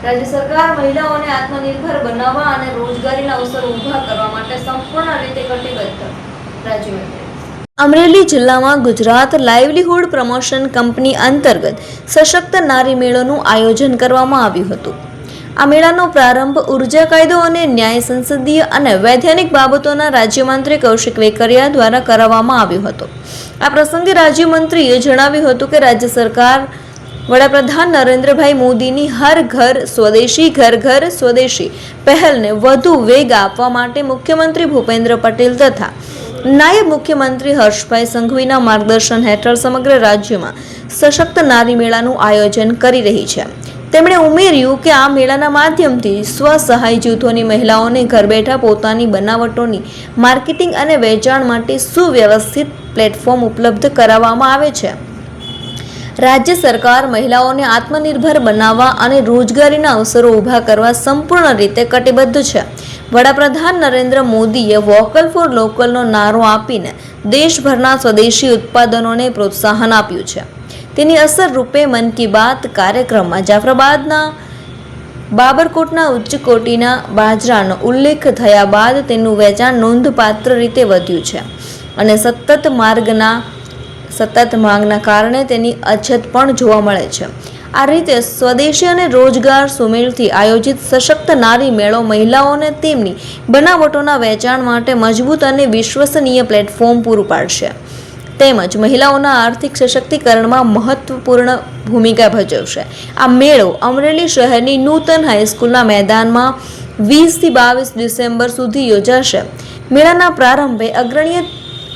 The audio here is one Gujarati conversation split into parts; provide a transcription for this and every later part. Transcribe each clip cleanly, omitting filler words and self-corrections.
રાજ્ય સરકાર મહિલાઓને આત્મનિર્ભર બનાવવા અને રોજગારીના અવસરો ઊભા કરવા માટે સંપૂર્ણ રીતે કટિબદ્ધ. રાજ્યમંત્રી અમરેલી જિલ્લામાં ગુજરાત લાઇવલીહુડ પ્રમોશન કંપની અંતર્ગત સશક્ત નારી મેળોનું આયોજન કરવામાં આવ્યું હતું. આ મેળાનો પ્રારંભ ઉર્જા કાયદો અને ન્યાય, સંસદીય અને વૈધાનિક બાબતોના રાજ્યમંત્રી કૌશિક વેકરિયા દ્વારા કરાવવામાં આવ્યો હતો. આ પ્રસંગે રાજ્યમંત્રીએ જણાવ્યું હતું કે રાજ્ય સરકાર વડાપ્રધાન નરેન્દ્રભાઈ મોદીની હર ઘર સ્વદેશી ઘર ઘર સ્વદેશી પહેલને વધુ વેગ આપવા માટે મુખ્યમંત્રી ભૂપેન્દ્ર પટેલ તથા નાયબ મુખ્યમંત્રી હર્ષભાઈ સંઘવીના માર્ગદર્શન હેઠળ સમગ્ર રાજ્યમાં સશક્ત નારી મેળાનું આયોજન કરી રહી છે. તેમણે ઉમેર્યું કે આ મેળાના માધ્યમથી સ્વસહાય જૂથોની મહિલાઓને ઘર બેઠા પોતાની બનાવટોની માર્કેટિંગ અને વેચાણ માટે સુવ્યવસ્થિત પ્લેટફોર્મ ઉપલબ્ધ કરાવવામાં આવે છે. રાજ્ય સરકાર મહિલાઓને આત્મનિર્ભર બનાવવા અને રોજગારીના અવસરો ઊભા કરવા સંપૂર્ણ રીતે કટિબદ્ધ છે. વડાપ્રધાન નરેન્દ્ર મોદીએ વોકલ ફોર લોકલનો નારો આપીને દેશભરના સ્વદેશી ઉત્પાદનોને પ્રોત્સાહન આપ્યું છે. તેની અસર રૂપે મન કી બાત કાર્યક્રમમાં જાફરાબાદના બાબરકોટના ઉચ્ચ કોટીના બાજરાનો ઉલ્લેખ થયા બાદ તેનું વેચાણ નોંધપાત્ર રીતે વધ્યું છે અને સતત માંગના કારણે તેની અછત પણ જોવા મળે છે. આ રીતે સ્વદેશી અને રોજગાર સુમેળથી આયોજિત સશક્ત નારી મેળો મહિલાઓને તેમની બનાવટોના વેચાણ માટે મજબૂત અને વિશ્વસનીય પ્લેટફોર્મ પૂરું પાડશે તેમજ મહિલાઓના આર્થિક સશક્તિકરણમાં મહત્વપૂર્ણ ભૂમિકા ભજવશે. આ મેળો અમરેલી શહેરની નૂતન હાઈસ્કૂલના મેદાનમાં 20 થી 22 ડિસેમ્બર સુધી યોજાશે. મેળાના પ્રારંભે અગ્રણીય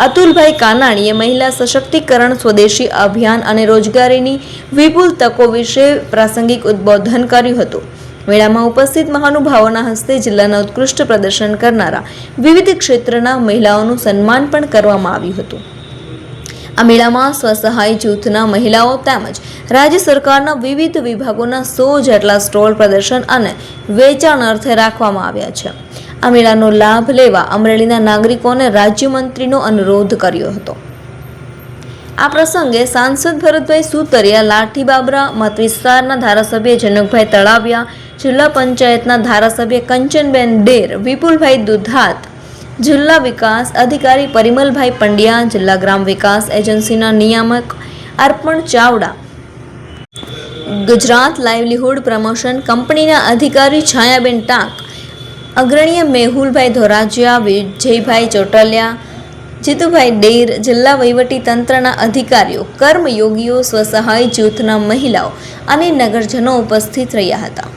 અતુલભાઈ કાનાણીએ મહિલા સશક્તિકરણ, સ્વદેશી અભિયાન અને રોજગારીની વિપુલ તકો વિશે પ્રાસંગિક ઉદ્બોધન કર્યું હતું. મેળામાં ઉપસ્થિત મહાનુભાવોના હસ્તે જિલ્લાના ઉત્કૃષ્ટ પ્રદર્શન કરનારા વિવિધ ક્ષેત્રના મહિલાઓનું સન્માન પણ કરવામાં આવ્યું હતું. આ મેળામાં સ્વસહાય જૂથના મહિલાઓ તેમજ રાજ્ય સરકારના વિવિધ વિભાગોના 100 જેટલા સ્ટોલ પ્રદર્શન અને વેચાણ અર્થે રાખવામાં આવ્યા છે. આ મેળાનો લાભ લેવા અમરેલીના નાગરિકોને રાજ્યમંત્રીનો અનુરોધ કર્યો હતો. આ પ્રસંગે સાંસદ ભરતભાઈ સુતરિયા, લાઠી બાબરા મત વિસ્તારના ધારાસભ્ય જનકભાઈ તળાવિયા, જિલ્લા પંચાયતના ધારાસભ્ય કંચનબેન ડેર, વિપુલભાઈ દુધાત, જિલ્લા વિકાસ અધિકારી પરિમલભાઈ પંડ્યા, જિલ્લા ગ્રામ વિકાસ એજન્સીના નિયામક અર્પણ ચાવડા, ગુજરાત લાઇવલીહુડ પ્રમોશન કંપનીના અધિકારી છાયાબેન ટાંક, અગ્રણીય મેહુલભાઈ ધોરાજીયા, વિજયભાઈ ચોટલિયા, જીતુભાઈ ડેર, જિલ્લા વહીવટી તંત્રના અધિકારીઓ, કર્મયોગીઓ, સ્વસહાય જૂથના મહિલાઓ અને નગરજનો ઉપસ્થિત રહ્યા હતા.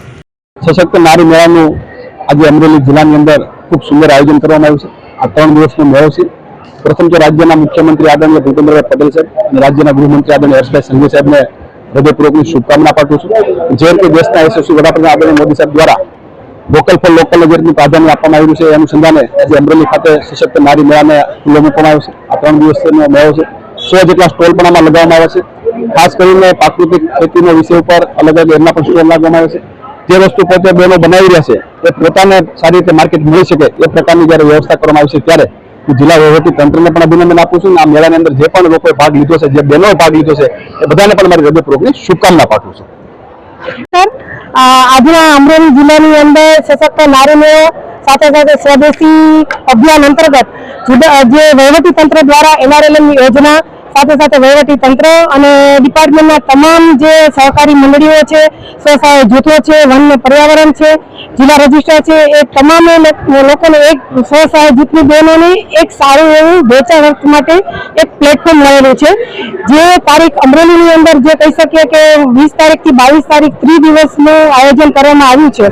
સશક્ત નારી મેળાનું આજે અમરેલી જિલ્લાની અંદર ખૂબ સુંદર આયોજન કરવામાં આવ્યું છે. આ 3 દિવસનો મેળો છે. પ્રથમ તો રાજ્યના મુખ્યમંત્રી આદરણીય ભૂપેન્દ્રભાઈ પટેલ સાહેબ અને રાજ્યના ગૃહમંત્રી આદરણીય હર્ષભાઈ સંઘવી સાહેબને હૃદયપૂર્વકની શુભકામના પાઠવું છું. જે રીતે દેશના યશસ્વી વડાપ્રધાન આદરણીય મોદી સાહેબ દ્વારા વોકલ ફોર લોકલને જે રીતનું પ્રાધાન્ય આપવામાં આવ્યું છે એ અનુસંધાને આજે અમરેલી ખાતે સશક્ત નારી મેળાને ખુલ્લો મૂકવામાં આવ્યો છે. આ 3 દિવસનો મેળો છે. 100 જેટલા સ્ટોલ પણ આમાં લગાવવામાં આવ્યા છે. ખાસ કરીને પ્રાકૃતિક ખેતીના વિષય ઉપર અલગ અલગ એમના પણ સ્ટોલ લગાવવામાં આવ્યા છે. જે વસ્તુ પોતે બહેનો બનાવી રહ્યા છે એ પોતાને સારી રીતે માર્કેટ મળી શકે એ પ્રકારની જ્યારે વ્યવસ્થા કરવામાં આવી છે ત્યારે હું જિલ્લા વહીવટી તંત્રને પણ અભિનંદન આપું છું. આ મેળાની અંદર જે પણ લોકોએ ભાગ લીધો છે, જે બહેનોએ ભાગ લીધો છે એ બધાને પણ મારી હૃદયપૂર્વકની શુભકામના પાઠવું છું. આજના અમરેલી જિલ્લાની અંદર સશક્ત નારી મેળો સાથે સાથે સ્વદેશી અભિયાન અંતર્ગત જે વહીવટી તંત્ર દ્વારા NRLM યોજના સાથે સાથે વહીવટી તંત્ર અને ડિપાર્ટમેન્ટના તમામ જે સહકારી મંડળીઓ છે, સ્વસહાય જૂથો છે, વન અને પર્યાવરણ છે, જિલ્લા રજિસ્ટ્રાર છે, એ તમામ લોકોને એક સ્વસહાય જૂથની બહેનોની એક સારું એવું વેચાણ માટે એક પ્લેટફોર્મ મળેલું છે. જે તારીખ અમરેલીની અંદર જે કહી શકીએ કે 20 તારીખથી 22 તારીખ 3 દિવસનું આયોજન કરવામાં આવ્યું છે.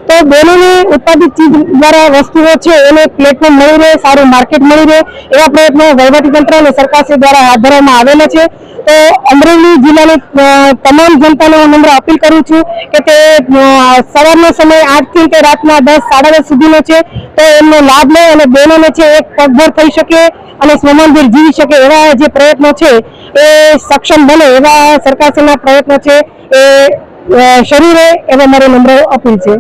તો બહેનોને ઉત્પાદિત ચીજ દ્વારા વસ્તુઓ છે એને પ્લેટફોર્મ મળી રહે, સારું માર્કેટ મળી રહે એવા પ્રયત્નો વહીવટીતંત્ર અને સરકારશ્રી દ્વારા હાથ ધરવામાં આવેલા છે. તો અમરેલી જિલ્લાની તમામ જનતાને હું નમ્ર અપીલ કરું છું કે તે સવારનો સમય 8 થી તે રાતના 10 સાડા 10 સુધીનો છે. તો એમનો લાભ લે અને બહેનોને છે એક પગભર થઈ શકે અને સ્વમાનભેર જીવી શકે એવા જે પ્રયત્નો છે એ સક્ષમ બને એવા સરકારશ્રીના પ્રયત્નો છે એ શરૂ રહે એવા મારી નમ્ર અપીલ છે.